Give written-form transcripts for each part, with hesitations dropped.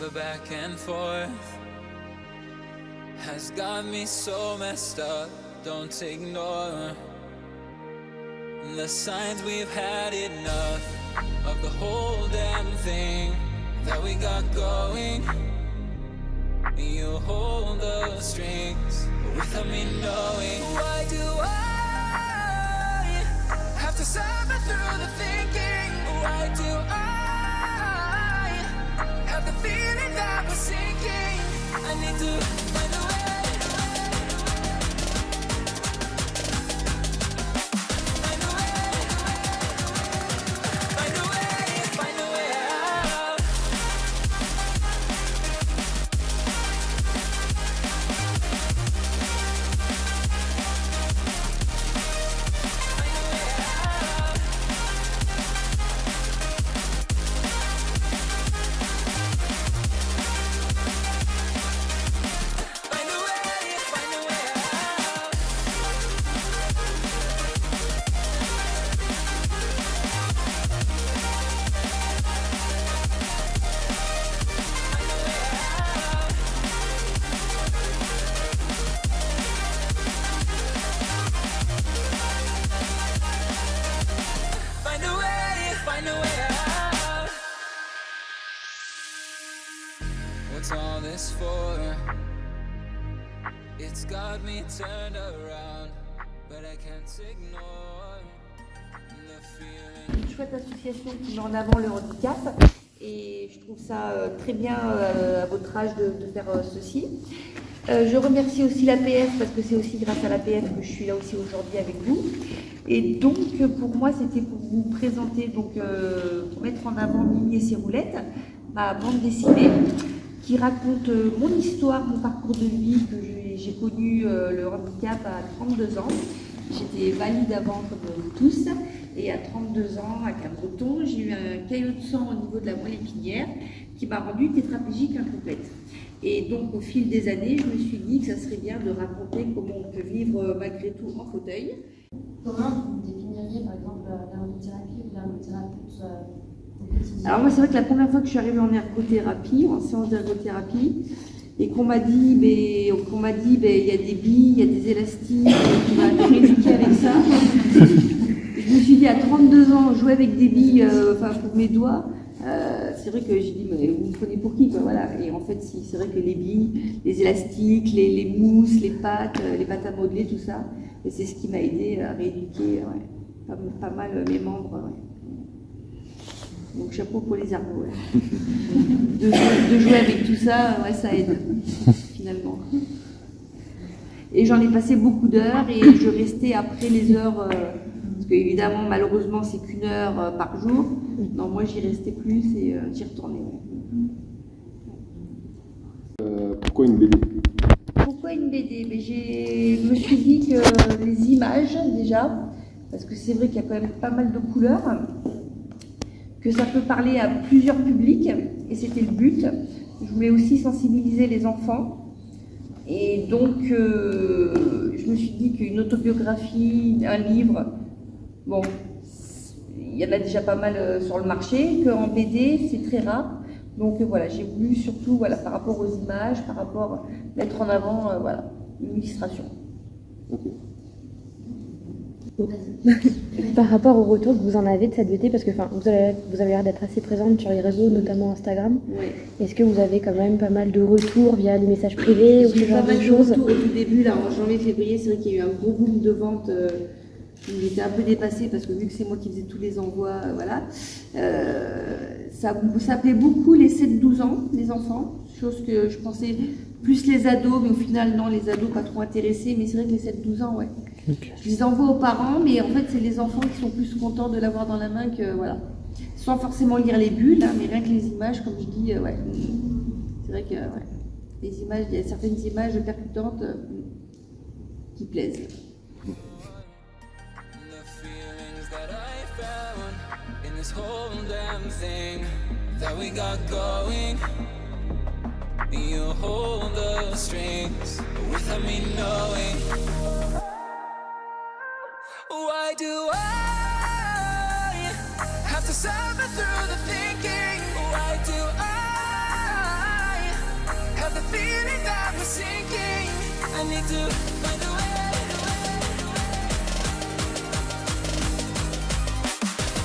The back and forth has got me so messed up. Don't ignore the signs. We've had enough of the whole damn thing that we got going. You hold the strings without me knowing. Why do I have to suffer through the thinking? Why do I have the feeling that we're sinking? I need to find a way. Find a way. Find a way. Find a way out. What's all this for? It's got me turned around, but I can't ignore the feeling. Une chouette association qui met en avant le handicap et je trouve ça très bien à votre âge de faire ceci. Je remercie aussi l'APF parce que c'est aussi grâce à l'APF que je suis là aussi aujourd'hui avec vous. Et donc pour moi c'était pour vous présenter, donc pour mettre en avant Mimi et ses roulettes, ma bande dessinée qui raconte mon histoire, mon parcours de vie, que j'ai connu le handicap à 32 ans. J'étais valide avant comme vous tous et à 32 ans à Cabreton, j'ai eu un caillot de sang au niveau de la moelle épinière qui m'a rendue tétraplégique incomplète. Et donc au fil des années, je me suis dit que ça serait bien de raconter comment on peut vivre malgré tout en fauteuil. Comment vous définiriez par exemple l'ergothérapie ou l'ergothérapeute au quotidien? Alors moi c'est vrai que la première fois que je suis arrivée en ergothérapie, en séance d'ergothérapie, et qu'on m'a dit, il y a des billes, il y a des élastiques, tu vas te rééduquer avec ça. Je me suis dit à 32 ans, jouer avec des billes, pour mes doigts, c'est vrai que j'ai dit, mais vous me prenez pour qui, quoi, voilà. Et en fait, si, c'est vrai que les billes, les élastiques, les mousses, les pâtes à modeler, tout ça, et c'est ce qui m'a aidé à rééduquer pas mal mes membres. Ouais. Donc chapeau pour les ergots. Ouais. de jouer avec tout ça, ouais, ça aide, finalement. Et j'en ai passé beaucoup d'heures et je restais après les heures, parce qu'évidemment, malheureusement, c'est qu'une heure par jour. Non, moi, j'y restais plus et j'y retournais. Ouais. Pourquoi une BD? Pourquoi une BD? Mais je me suis dit que les images, déjà, parce que c'est vrai qu'il y a quand même pas mal de couleurs, que ça peut parler à plusieurs publics, et c'était le but. Je voulais aussi sensibiliser les enfants. Et donc, je me suis dit qu'une autobiographie, un livre, bon, il y en a déjà pas mal sur le marché, qu'en BD, c'est très rare. Donc voilà, j'ai voulu surtout, voilà, par rapport aux images, par rapport à mettre en avant, voilà, une illustration. Okay. Par rapport au retour que vous en avez de cette BD, parce que vous avez l'air d'être assez présente sur les réseaux, notamment Instagram. Oui. Est-ce que vous avez quand même pas mal de retours via les messages privés ou ce genre de choses? J'ai pas mal de retours au tout début, là, en janvier-février, c'est vrai qu'il y a eu un gros boom de vente. J'étais un peu dépassée parce que vu que c'est moi qui faisais tous les envois, voilà. Ça plaît beaucoup les 7-12 ans, les enfants, chose que je pensais plus les ados, mais au final, non, les ados pas trop intéressés, mais c'est vrai que les 7-12 ans, ouais. Okay. Je les envoie aux parents, mais en fait, c'est les enfants qui sont plus contents de l'avoir dans la main que, voilà. Sans forcément lire les bulles, hein, mais rien que les images, comme je dis, ouais. C'est vrai que, ouais. Les images, il y a certaines images percutantes qui plaisent. This whole damn thing that we got going, you hold the strings without me knowing. Why do I have to suffer through the thinking? Why do I I need to find a way.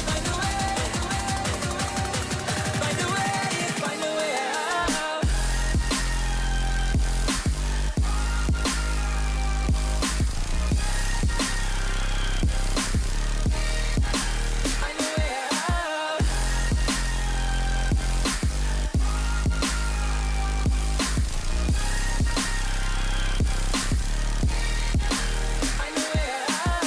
Find a way. Find a way. Find a way out. Find a way out. Find a way out. Find a way out.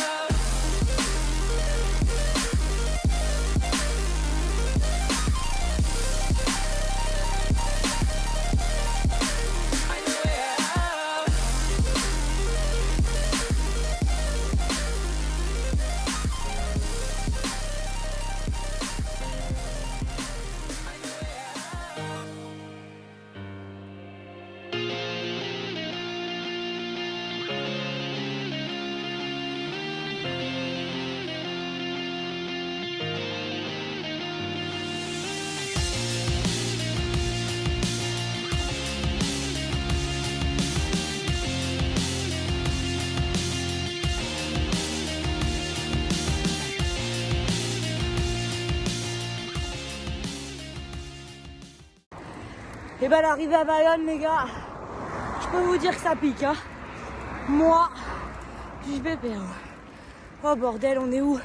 Et ben l'arrivée à Bayonne les gars, je peux vous dire que ça pique hein. Moi, je vais perdre. Oh bordel, on est où?